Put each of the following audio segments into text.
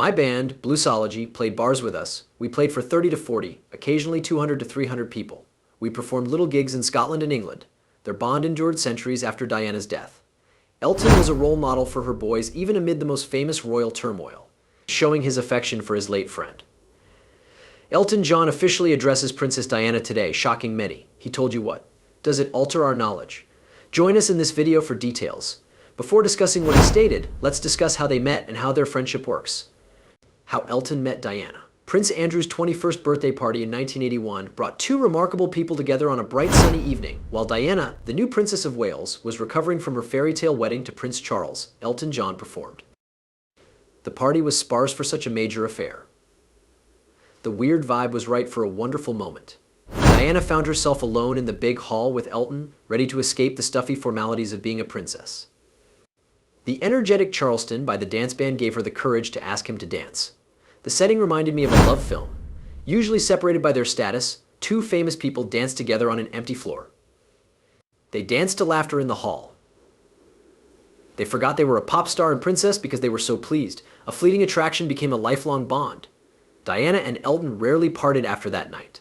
My band, Bluesology, played bars with us. We played for 30 to 40, occasionally 200 to 300 people. We performed little gigs in Scotland and England. Their bond endured centuries after Diana's death. Elton was a role model for her boys even amid the most famous royal turmoil, showing his affection for his late friend. Elton John officially addresses Princess Diana today, shocking many. He told you what? Does it alter our knowledge? Join us in this video for details. Before discussing what he stated, let's discuss how they met and how their friendship works. How Elton met Diana. Prince Andrew's 21st birthday party in 1981 brought two remarkable people together on a bright sunny evening. While Diana, the new Princess of Wales, was recovering from her fairy tale wedding to Prince Charles, Elton John performed. The party was sparse for such a major affair. The weird vibe was right for a wonderful moment. Diana found herself alone in the big hall with Elton, ready to escape the stuffy formalities of being a princess. The energetic Charleston by the dance band gave her the courage to ask him to dance. The setting reminded me of a love film. Usually separated by their status, two famous people danced together on an empty floor. They danced to laughter in the hall. They forgot they were a pop star and princess because they were so pleased. A fleeting attraction became a lifelong bond. Diana and Elton rarely parted after that night.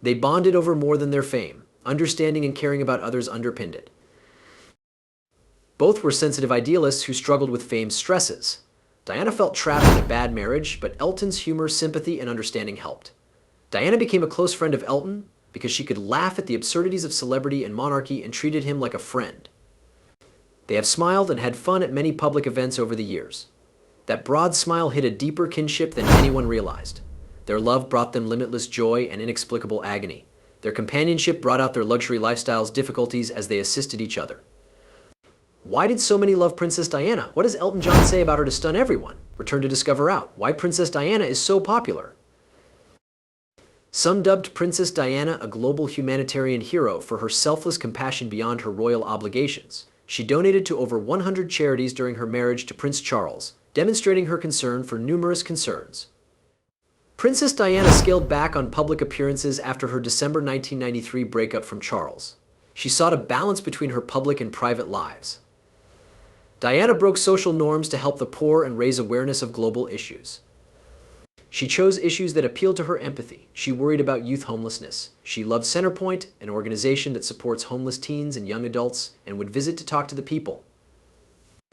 They bonded over more than their fame. Understanding and caring about others underpinned it. Both were sensitive idealists who struggled with fame's stresses. Diana felt trapped in a bad marriage, but Elton's humor, sympathy, and understanding helped. Diana became a close friend of Elton because she could laugh at the absurdities of celebrity and monarchy and treated him like a friend. They have smiled and had fun at many public events over the years. That broad smile hid a deeper kinship than anyone realized. Their love brought them limitless joy and inexplicable agony. Their companionship brought out their luxury lifestyle's difficulties as they assisted each other. Why did so many love Princess Diana? What does Elton John say about her to stun everyone? Return to discover out why Princess Diana is so popular. Some dubbed Princess Diana a global humanitarian hero for her selfless compassion beyond her royal obligations. She donated to over 100 charities during her marriage to Prince Charles, demonstrating her concern for numerous concerns. Princess Diana scaled back on public appearances after her December 1993 breakup from Charles. She sought a balance between her public and private lives. Diana broke social norms to help the poor and raise awareness of global issues. She chose issues that appealed to her empathy. She worried about youth homelessness. She loved Centerpoint, an organization that supports homeless teens and young adults, and would visit to talk to the people.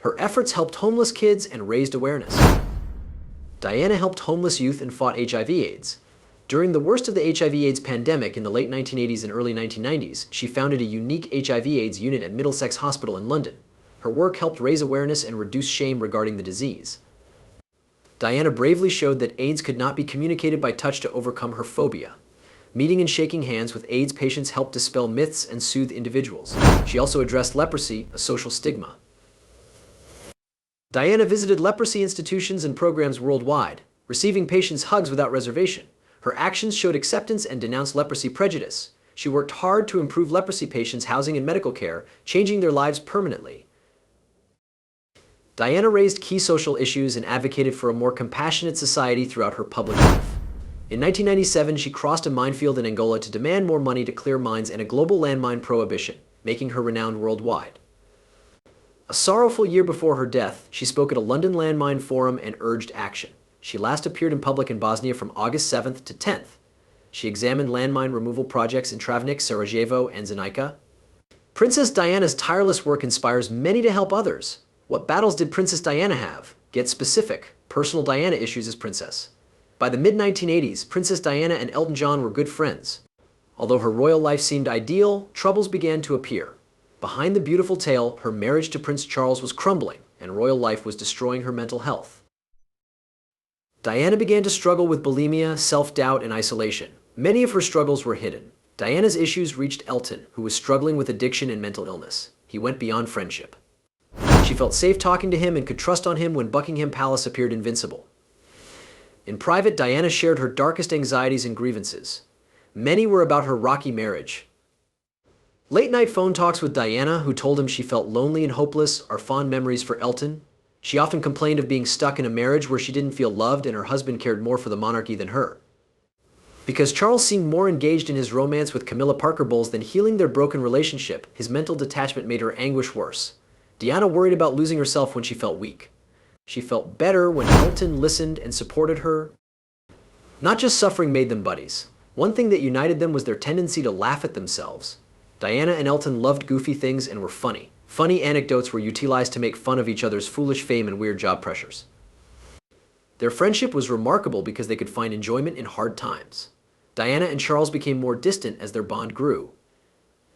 Her efforts helped homeless kids and raised awareness. Diana helped homeless youth and fought HIV/AIDS. During the worst of the HIV/AIDS pandemic in the late 1980s and early 1990s, she founded a unique HIV/AIDS unit at Middlesex Hospital in London. Her work helped raise awareness and reduce shame regarding the disease. Diana bravely showed that AIDS could not be communicated by touch to overcome her phobia. Meeting and shaking hands with AIDS patients helped dispel myths and soothe individuals. She also addressed leprosy, a social stigma. Diana visited leprosy institutions and programs worldwide, receiving patients' hugs without reservation. Her actions showed acceptance and denounced leprosy prejudice. She worked hard to improve leprosy patients' housing and medical care, changing their lives permanently. Diana raised key social issues and advocated for a more compassionate society throughout her public life. In 1997, she crossed a minefield in Angola to demand more money to clear mines and a global landmine prohibition, making her renowned worldwide. A sorrowful year before her death, she spoke at a London landmine forum and urged action. She last appeared in public in Bosnia from August 7th to 10th. She examined landmine removal projects in Travnik, Sarajevo, and Zenica. Princess Diana's tireless work inspires many to help others. What battles did Princess Diana have? Get specific. Personal Diana issues as princess. By the mid-1980s, Princess Diana and Elton John were good friends. Although her royal life seemed ideal, troubles began to appear. Behind the beautiful tale, her marriage to Prince Charles was crumbling, and royal life was destroying her mental health. Diana began to struggle with bulimia, self-doubt, and isolation. Many of her struggles were hidden. Diana's issues reached Elton, who was struggling with addiction and mental illness. He went beyond friendship. She felt safe talking to him and could trust on him when Buckingham Palace appeared invincible. In private, Diana shared her darkest anxieties and grievances. Many were about her rocky marriage. Late-night phone talks with Diana, who told him she felt lonely and hopeless, are fond memories for Elton. She often complained of being stuck in a marriage where she didn't feel loved and her husband cared more for the monarchy than her. Because Charles seemed more engaged in his romance with Camilla Parker Bowles than healing their broken relationship, his mental detachment made her anguish worse. Diana worried about losing herself when she felt weak. She felt better when Elton listened and supported her. Not just suffering made them buddies. One thing that united them was their tendency to laugh at themselves. Diana and Elton loved goofy things and were funny. Funny anecdotes were utilized to make fun of each other's foolish fame and weird job pressures. Their friendship was remarkable because they could find enjoyment in hard times. Diana and Charles became more distant as their bond grew.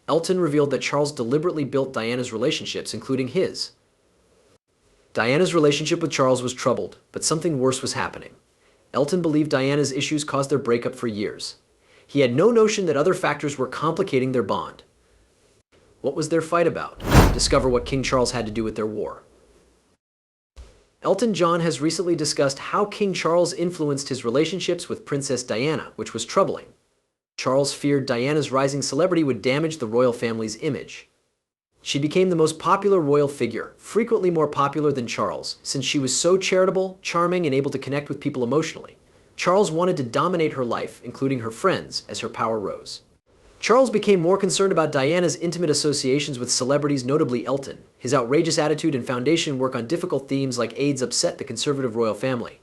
Elton revealed that Charles deliberately built Diana's relationships, including his. Diana's relationship with Charles was troubled, but something worse was happening. Elton believed Diana's issues caused their breakup for years. He had no notion that other factors were complicating their bond. What was their fight about? Discover what King Charles had to do with their war. Elton John has recently discussed how King Charles influenced his relationships with Princess Diana, which was troubling. Charles feared Diana's rising celebrity would damage the royal family's image. She became the most popular royal figure, frequently more popular than Charles, since she was so charitable, charming, and able to connect with people emotionally. Charles wanted to dominate her life, including her friends, as her power rose. Charles became more concerned about Diana's intimate associations with celebrities, notably Elton. His outrageous attitude and foundation work on difficult themes like AIDS upset the conservative royal family.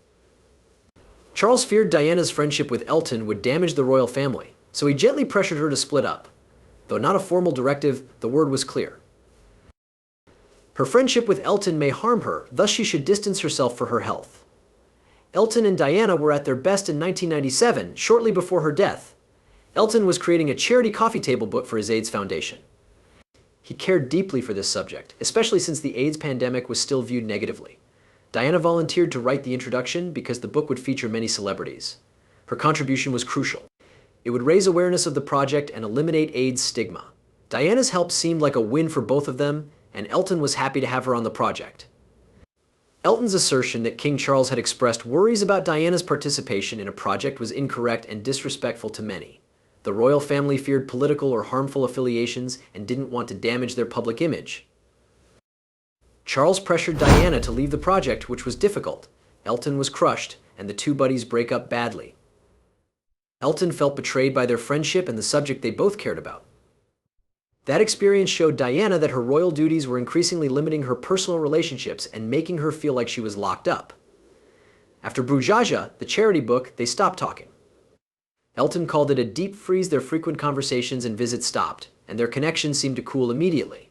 Charles feared Diana's friendship with Elton would damage the royal family, so he gently pressured her to split up. Though not a formal directive, the word was clear. Her friendship with Elton may harm her, thus she should distance herself for her health. Elton and Diana were at their best in 1997, shortly before her death. Elton was creating a charity coffee table book for his AIDS Foundation. He cared deeply for this subject, especially since the AIDS pandemic was still viewed negatively. Diana volunteered to write the introduction because the book would feature many celebrities. Her contribution was crucial. It would raise awareness of the project and eliminate AIDS stigma. Diana's help seemed like a win for both of them, and Elton was happy to have her on the project. Elton's assertion that King Charles had expressed worries about Diana's participation in a project was incorrect and disrespectful to many. The royal family feared political or harmful affiliations and didn't want to damage their public image. Charles pressured Diana to leave the project, which was difficult. Elton was crushed, and the two buddies break up badly. Elton felt betrayed by their friendship and the subject they both cared about. That experience showed Diana that her royal duties were increasingly limiting her personal relationships and making her feel like she was locked up. After Brujaja, the charity book, they stopped talking. Elton called it a deep freeze. Their frequent conversations and visits stopped, and their connection seemed to cool immediately.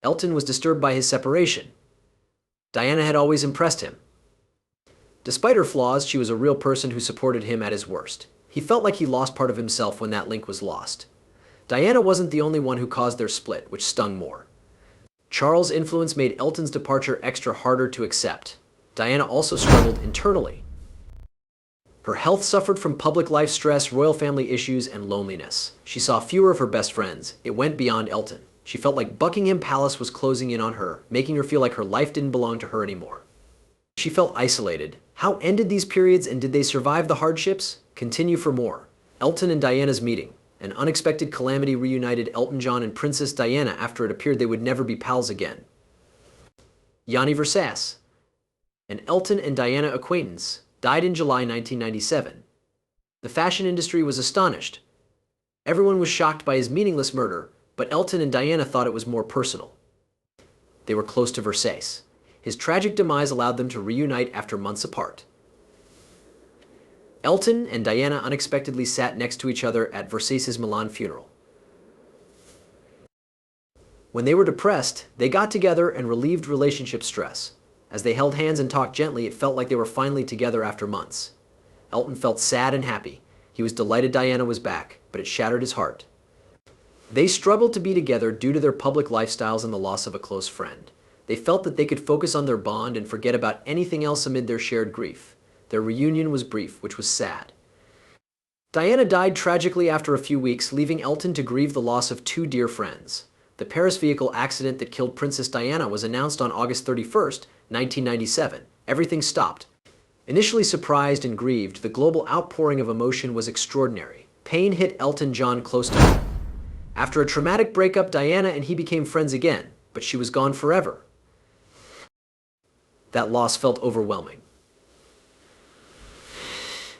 Elton was disturbed by his separation. Diana had always impressed him. Despite her flaws, she was a real person who supported him at his worst. He felt like he lost part of himself when that link was lost. Diana wasn't the only one who caused their split, which stung more. Charles' influence made Elton's departure extra harder to accept. Diana also struggled internally. Her health suffered from public life stress, royal family issues, and loneliness. She saw fewer of her best friends. It went beyond Elton. She felt like Buckingham Palace was closing in on her, making her feel like her life didn't belong to her anymore. She felt isolated. How ended these periods, and did they survive the hardships? Continue for more. Elton and Diana's meeting. An unexpected calamity reunited Elton John and Princess Diana after it appeared they would never be pals again. Yanni Versace, an Elton and Diana acquaintance, died in July 1997. The fashion industry was astonished. Everyone was shocked by his meaningless murder, but Elton and Diana thought it was more personal. They were close to Versace. His tragic demise allowed them to reunite after months apart. Elton and Diana unexpectedly sat next to each other at Versace's Milan funeral. When they were depressed, they got together and relieved relationship stress. As they held hands and talked gently, it felt like they were finally together after months. Elton felt sad and happy. He was delighted Diana was back, but it shattered his heart. They struggled to be together due to their public lifestyles and the loss of a close friend. They felt that they could focus on their bond and forget about anything else amid their shared grief. Their reunion was brief, which was sad. Diana died tragically after a few weeks, leaving Elton to grieve the loss of two dear friends. The Paris vehicle accident that killed Princess Diana was announced on August 31st, 1997. Everything stopped. Initially surprised and grieved, the global outpouring of emotion was extraordinary. Pain hit Elton John close to home. After a traumatic breakup, Diana and he became friends again, but she was gone forever. That loss felt overwhelming.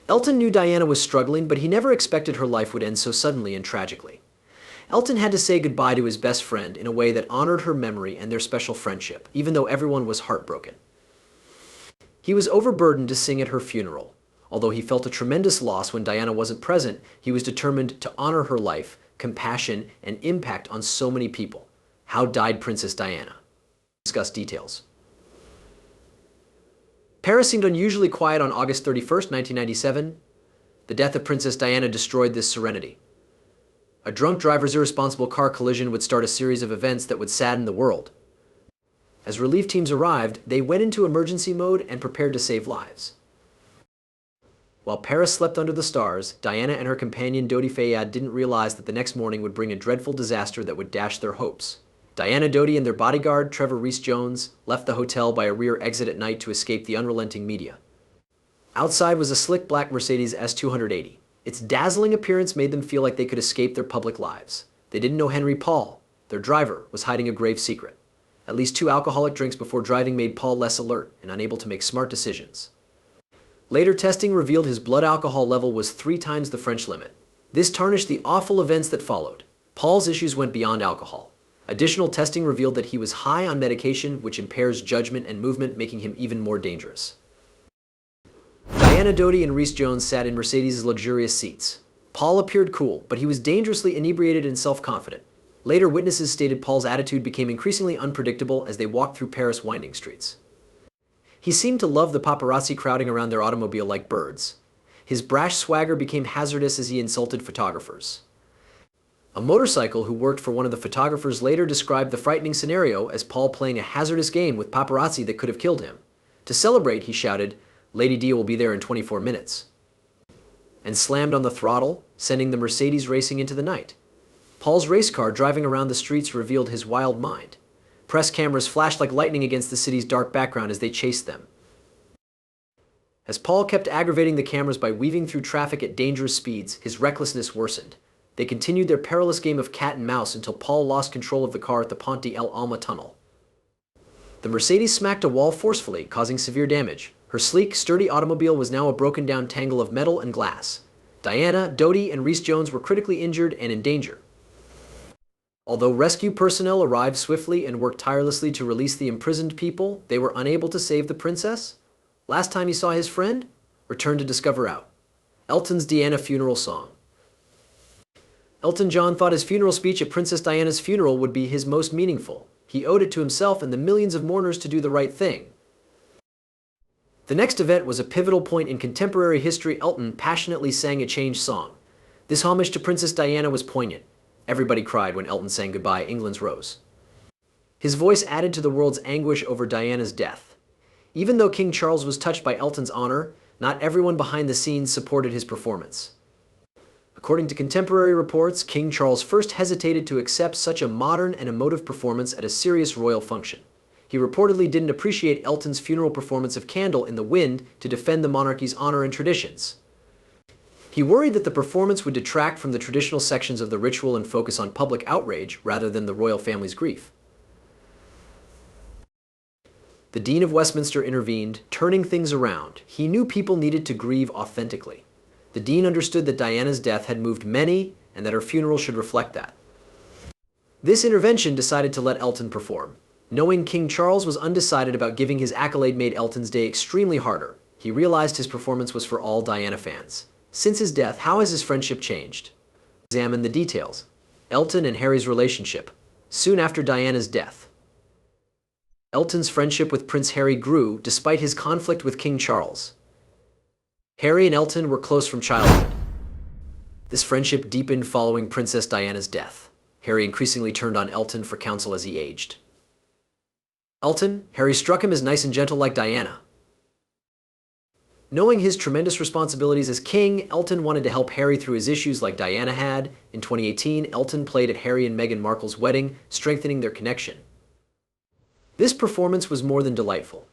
Elton knew Diana was struggling, but he never expected her life would end so suddenly and tragically. Elton had to say goodbye to his best friend in a way that honored her memory and their special friendship, even though everyone was heartbroken. He was overburdened to sing at her funeral. Although he felt a tremendous loss when Diana wasn't present, he was determined to honor her life, compassion, and impact on so many people. How died Princess Diana? Discuss details. Paris seemed unusually quiet on August 31st, 1997. The death of Princess Diana destroyed this serenity. A drunk driver's irresponsible car collision would start a series of events that would sadden the world. As relief teams arrived, they went into emergency mode and prepared to save lives. While Paris slept under the stars, Diana and her companion Dodi Fayad didn't realize that the next morning would bring a dreadful disaster that would dash their hopes. Diana, Dodi, and their bodyguard, Trevor Rees-Jones, left the hotel by a rear exit at night to escape the unrelenting media. Outside was a slick black Mercedes S280. Its dazzling appearance made them feel like they could escape their public lives. They didn't know Henry Paul, their driver, was hiding a grave secret. At least 2 alcoholic drinks before driving made Paul less alert and unable to make smart decisions. Later testing revealed his blood alcohol level was 3 times the French limit. This tarnished the awful events that followed. Paul's issues went beyond alcohol. Additional testing revealed that he was high on medication which impairs judgment and movement, making him even more dangerous. Diana, Dodi, and Rees-Jones sat in Mercedes' luxurious seats. Paul appeared cool, but he was dangerously inebriated and self-confident. Later, witnesses stated Paul's attitude became increasingly unpredictable as they walked through Paris' winding streets. He seemed to love the paparazzi crowding around their automobile like birds. His brash swagger became hazardous as he insulted photographers. A motorcycle who worked for one of the photographers later described the frightening scenario as Paul playing a hazardous game with paparazzi that could have killed him. To celebrate, he shouted, "Lady D will be there in 24 minutes," and slammed on the throttle, sending the Mercedes racing into the night. Paul's race car driving around the streets revealed his wild mind. Press cameras flashed like lightning against the city's dark background as they chased them. As Paul kept aggravating the cameras by weaving through traffic at dangerous speeds, his recklessness worsened. They continued their perilous game of cat and mouse until Paul lost control of the car at the Ponte El Alma tunnel. The Mercedes smacked a wall forcefully, causing severe damage. Her sleek, sturdy automobile was now a broken-down tangle of metal and glass. Diana, Dodi, and Rees-Jones were critically injured and in danger. Although rescue personnel arrived swiftly and worked tirelessly to release the imprisoned people, they were unable to save the princess. Last time he saw his friend? Returned to discover out. Elton's Diana funeral song. Elton John thought his funeral speech at Princess Diana's funeral would be his most meaningful. He owed it to himself and the millions of mourners to do the right thing. The next event was a pivotal point in contemporary history. Elton passionately sang a change song. This homage to Princess Diana was poignant. Everybody cried when Elton sang Goodbye, England's Rose. His voice added to the world's anguish over Diana's death. Even though King Charles was touched by Elton's honor, not everyone behind the scenes supported his performance. According to contemporary reports, King Charles first hesitated to accept such a modern and emotive performance at a serious royal function. He reportedly didn't appreciate Elton's funeral performance of Candle in the Wind to defend the monarchy's honor and traditions. He worried that the performance would detract from the traditional sections of the ritual and focus on public outrage rather than the royal family's grief. The Dean of Westminster intervened, turning things around. He knew people needed to grieve authentically. The Dean understood that Diana's death had moved many and that her funeral should reflect that. This intervention decided to let Elton perform. Knowing King Charles was undecided about giving his accolade made Elton's day extremely harder. He realized his performance was for all Diana fans. Since his death, how has his friendship changed? Examine the details. Elton and Harry's relationship. Soon after Diana's death, Elton's friendship with Prince Harry grew despite his conflict with King Charles. Harry and Elton were close from childhood. This friendship deepened following Princess Diana's death. Harry increasingly turned on Elton for counsel as he aged. Harry struck him as nice and gentle like Diana. Knowing his tremendous responsibilities as king, Elton wanted to help Harry through his issues like Diana had. In 2018, Elton played at Harry and Meghan Markle's wedding, strengthening their connection. This performance was more than delightful.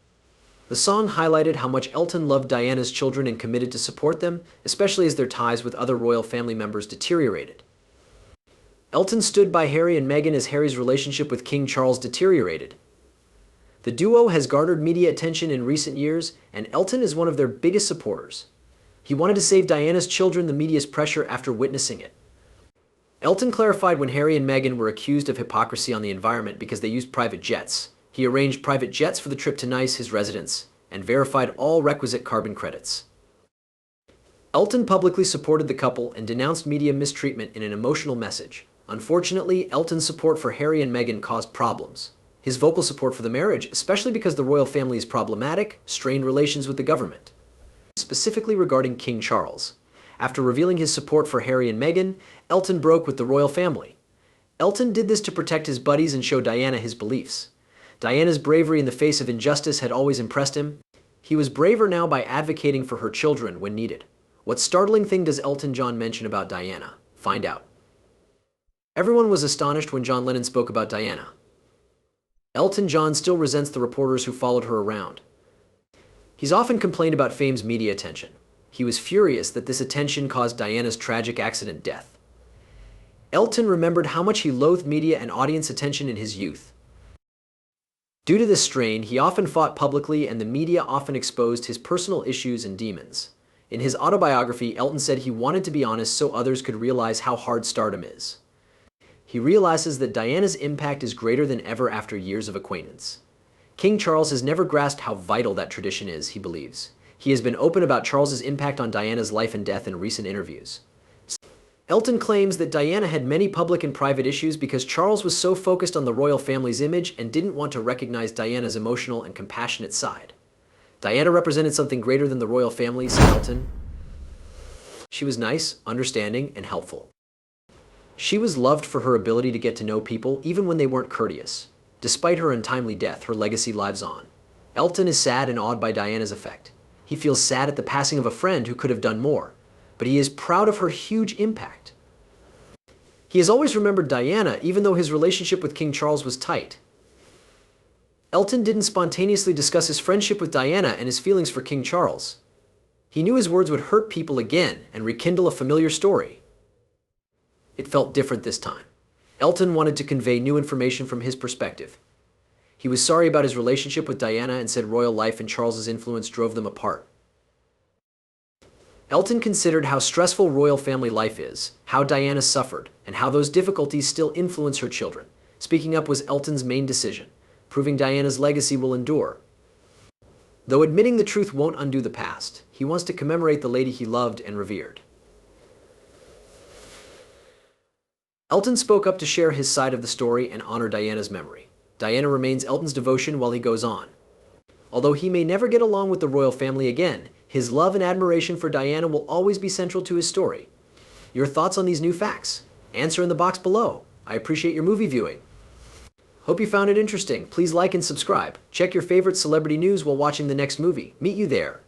The song highlighted how much Elton loved Diana's children and committed to support them, especially as their ties with other royal family members deteriorated. Elton stood by Harry and Meghan as Harry's relationship with King Charles deteriorated. The duo has garnered media attention in recent years, and Elton is one of their biggest supporters. He wanted to save Diana's children the media's pressure after witnessing it. Elton clarified when Harry and Meghan were accused of hypocrisy on the environment because they used private jets. He arranged private jets for the trip to Nice, his residence. and verified all requisite carbon credits. Elton publicly supported the couple and denounced media mistreatment in an emotional message. Unfortunately, Elton's support for Harry and Meghan caused problems. His vocal support for the marriage, especially because the royal family's problematic, strained relations with the government, specifically regarding King Charles. After revealing his support for Harry and Meghan, Elton broke with the royal family. Elton did this to protect his buddies and show Diana his beliefs. Diana's bravery in the face of injustice had always impressed him. He was braver now by advocating for her children when needed. What startling thing does Elton John mention about Diana? Find out. Everyone was astonished when John Lennon spoke about Diana. Elton John still resents the reporters who followed her around. He's often complained about fame's media attention. He was furious that this attention caused Diana's tragic accident death. Elton remembered how much he loathed media and audience attention in his youth. Due to this strain, he often fought publicly, and the media often exposed his personal issues and demons. In his autobiography, Elton said he wanted to be honest so others could realize how hard stardom is. He realizes that Diana's impact is greater than ever after years of acquaintance. King Charles has never grasped how vital that tradition is, he believes. He has been open about Charles's impact on Diana's life and death in recent interviews. Elton claims that Diana had many public and private issues because Charles was so focused on the royal family's image and didn't want to recognize Diana's emotional and compassionate side. Diana represented something greater than the royal family, said Elton. She was nice, understanding, and helpful. She was loved for her ability to get to know people even when they weren't courteous. Despite her untimely death, her legacy lives on. Elton is sad and awed by Diana's effect. He feels sad at the passing of a friend who could have done more, but he is proud of her huge impact. He has always remembered Diana, even though his relationship with King Charles was tight. Elton didn't spontaneously discuss his friendship with Diana and his feelings for King Charles. He knew his words would hurt people again and rekindle a familiar story. It felt different this time. Elton wanted to convey new information from his perspective. He was sorry about his relationship with Diana and said royal life and Charles's influence drove them apart. Elton considered how stressful royal family life is, how Diana suffered, and how those difficulties still influence her children. Speaking up was Elton's main decision, proving Diana's legacy will endure. Though admitting the truth won't undo the past, he wants to commemorate the lady he loved and revered. Elton spoke up to share his side of the story and honor Diana's memory. Diana remains Elton's devotion while he goes on. Although he may never get along with the royal family again, his love and admiration for Diana will always be central to his story. Your thoughts on these new facts? Answer in the box below. I appreciate your movie viewing. Hope you found it interesting. Please like and subscribe. Check your favorite celebrity news while watching the next movie. Meet you there.